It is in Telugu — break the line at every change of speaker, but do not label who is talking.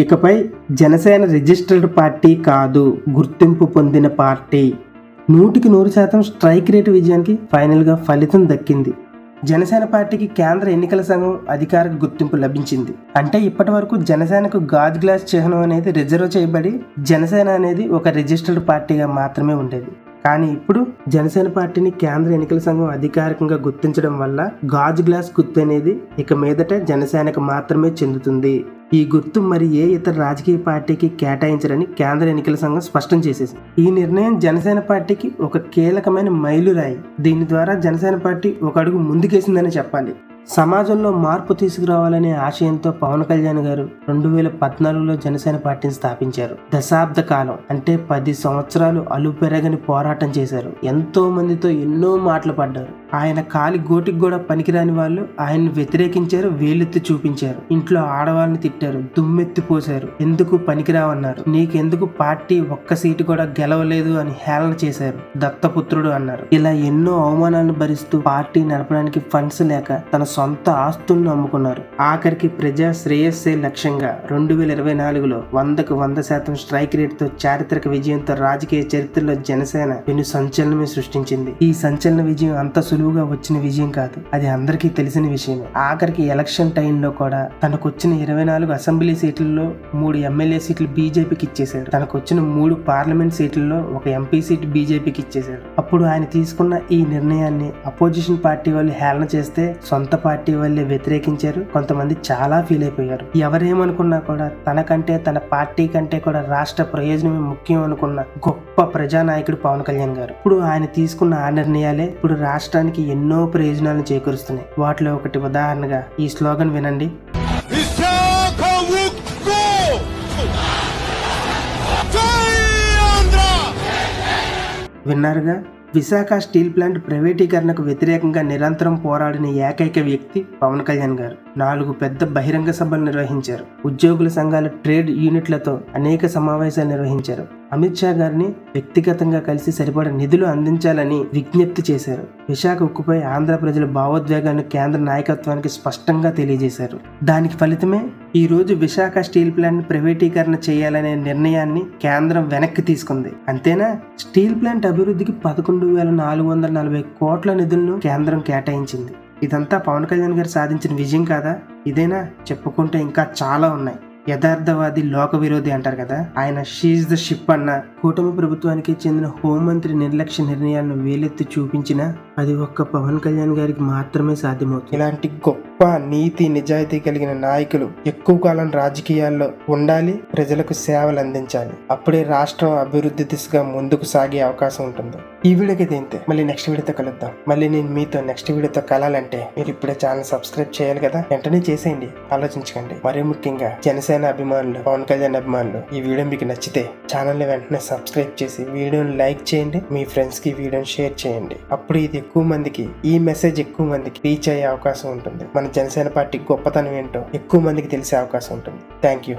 ఇకపై జనసేన రిజిస్టర్డ్ పార్టీ కాదు, గుర్తింపు పొందిన పార్టీ. 100% స్ట్రైక్ రేటు విజయానికి ఫైనల్గా ఫలితం దక్కింది. జనసేన పార్టీకి కేంద్ర ఎన్నికల సంఘం అధికారిక గుర్తింపు లభించింది. అంటే ఇప్పటి వరకు జనసేనకు గాజు గ్లాస్ చిహ్నం అనేది రిజర్వ్ చేయబడి జనసేన అనేది ఒక రిజిస్టర్డ్ పార్టీగా మాత్రమే ఉండేది. కానీ ఇప్పుడు జనసేన పార్టీని కేంద్ర ఎన్నికల సంఘం అధికారికంగా గుర్తించడం వల్ల గాజు గ్లాస్ గుర్తు అనేది ఇక మీదట జనసేనకు మాత్రమే చెందుతుంది. ఈ గుర్తు మరి ఏ ఇతర రాజకీయ పార్టీకి కేటాయించరని కేంద్ర ఎన్నికల సంఘం స్పష్టం చేసేసింది. ఈ నిర్ణయం జనసేన పార్టీకి ఒక కీలకమైన మైలురాయి. దీని ద్వారా జనసేన పార్టీ ఒక అడుగు ముందుకేసిందని చెప్పాలి. సమాజంలో మార్పు తీసుకురావాలనే ఆశయంతో పవన్ కళ్యాణ్ గారు 2014లో జనసేన పార్టీని స్థాపించారు. దశాబ్ద కాలం అంటే 10 సంవత్సరాలు అలుపెరగని పోరాటం చేశారు. ఎంతో మందితో ఎన్నో మాటలు పడ్డారు. ఆయన కాలి గోటికి కూడా పనికిరాని వాళ్ళు ఆయన్ని వ్యతిరేకించారు, వేలెత్తి చూపించారు. ఇంట్లో ఆడవాళ్ళని తిట్టారు, దుమ్మెత్తి పోశారు, ఎందుకు పనికిరావన్నారు, నీకెందుకు పార్టీ ఒక్క సీటు కూడా గెలవలేదు అని హేళన చేశారు, దత్తపుత్రుడు అన్నారు. ఇలా ఎన్నో అవమానాలను భరిస్తూ పార్టీ నడపడానికి ఫండ్స్ లేక తన సొంత ఆస్తులను అమ్ముకున్నారు. ఆఖరికి ప్రజా శ్రేయస్సే లక్ష్యంగా 2024లో 100% స్ట్రైక్ రేటుతో చారిత్రక విజయంతో రాజకీయ చరిత్రలో జనసేన పెను సంచలనమే సృష్టించింది. ఈ సంచలన విజయం అంత సులువుగా వచ్చిన విజయం కాదు, అది అందరికీ తెలిసిన విషయమే. ఆఖరికి ఎలక్షన్ టైంలో కూడా తనకొచ్చిన 24 అసెంబ్లీ సీట్లలో 3 ఎమ్మెల్యే సీట్లు బీజేపీకి ఇచ్చేశాడు. తనకొచ్చిన 3 పార్లమెంట్ సీట్లలో ఒక ఎంపీ సీట్ బీజేపీకి ఇచ్చేశాడు. అప్పుడు ఆయన తీసుకున్న ఈ నిర్ణయాన్ని అపోజిషన్ పార్టీ వాళ్ళు హేళన చేస్తే సొంత పార్టీ వాళ్ళే వ్యతిరేకించారు. కొంతమంది చాలా ఫీల్ అయిపోయారు. ఎవరేమనుకున్నా కూడా తనకంటే తన పార్టీ కంటే కూడా రాష్ట్ర ప్రయోజనమే ముఖ్యం అనుకున్న గొప్ప ప్రజానాయకుడు పవన్ కళ్యాణ్ గారు. ఇప్పుడు ఆయన తీసుకున్న ఆ నిర్ణయాలే ఇప్పుడు రాష్ట్రానికి ఎన్నో ప్రయోజనాలను చేకూరుస్తున్నాయి. వాటిలో ఒకటి ఉదాహరణగా ఈ స్లోగన్ వినండి. విన్నారుగా, విశాఖ స్టీల్ ప్లాంట్ ప్రైవేటీకరణకు వ్యతిరేకంగా నిరంతరం పోరాడిన ఏకైక వ్యక్తి పవన్ కళ్యాణ్ గారు. 4 పెద్ద బహిరంగ సభలు నిర్వహించారు. ఉద్యోగుల సంఘాల ట్రేడ్ యూనిట్లతో అనేక సమావేశాలు నిర్వహించారు. అమిత్ షా గారిని వ్యక్తిగతంగా కలిసి సరిపడా నిధులు అందించాలని విజ్ఞప్తి చేశారు. విశాఖ ఉక్కుపై ఆంధ్ర ప్రజల భావోద్వేగాన్ని కేంద్ర నాయకత్వానికి స్పష్టంగా తెలియజేశారు. దానికి ఫలితమే ఈ రోజు విశాఖ స్టీల్ ప్లాంట్ ప్రైవేటీకరణ చేయాలనే నిర్ణయాన్ని కేంద్రం వెనక్కి తీసుకుంది. అంతేనా, స్టీల్ ప్లాంట్ అభివృద్ధికి 11,440 కోట్ల నిధులను కేంద్రం కేటాయించింది. ఇదంతా పవన్ కళ్యాణ్ గారు సాధించిన విజయం కాదా? ఇదేనా? చెప్పుకుంటే ఇంకా చాలా ఉన్నాయి. యథార్థవాది లోక విరోధి అంటారు కదా, ఆయన షీజ్ ద షిప్ అన్న కూటమి ప్రభుత్వానికి చెందిన హోంమంత్రి నిర్లక్ష్య నిర్ణయాలను వేలెత్తి చూపించినా అది ఒక్క పవన్ కళ్యాణ్ గారికి మాత్రమే సాధ్యమవుతుంది. ఇలాంటి గొప్ప నీతి నిజాయితీ కలిగిన నాయకులు ఎక్కువ కాలం రాజకీయాల్లో ఉండాలి, ప్రజలకు సేవలు అందించాలి. అప్పుడే రాష్ట్రం అభివృద్ధి దిశగా ముందుకు సాగే అవకాశం ఉంటుంది. ఈ వీడియోకి అయితే మళ్ళీ నెక్స్ట్ వీడియోతో కలుద్దాం. మళ్ళీ నేను మీతో నెక్స్ట్ వీడియోతో కలాలంటే మీరు ఇప్పుడే ఛానల్ సబ్స్క్రైబ్ చేయాలి కదా, వెంటనే చేసేయండి, ఆలోచించకండి. మరీ ముఖ్యంగా జనసేన అభిమానులు, పవన్ కళ్యాణ్ అభిమానులు, ఈ వీడియో మీకు నచ్చితే ఛానల్ని వెంటనే సబ్స్క్రైబ్ చేసి వీడియోని లైక్ చేయండి, మీ ఫ్రెండ్స్ కి వీడియోని షేర్ చేయండి. అప్పుడు ఇది ఎక్కువ మందికి, ఈ మెసేజ్ ఎక్కువ మందికి రీచ్ అయ్యే అవకాశం ఉంటుంది. మన జనసేన పార్టీ గొప్పతనం ఏంటో ఎక్కువ మందికి తెలిసే అవకాశం ఉంటుంది. Thank you.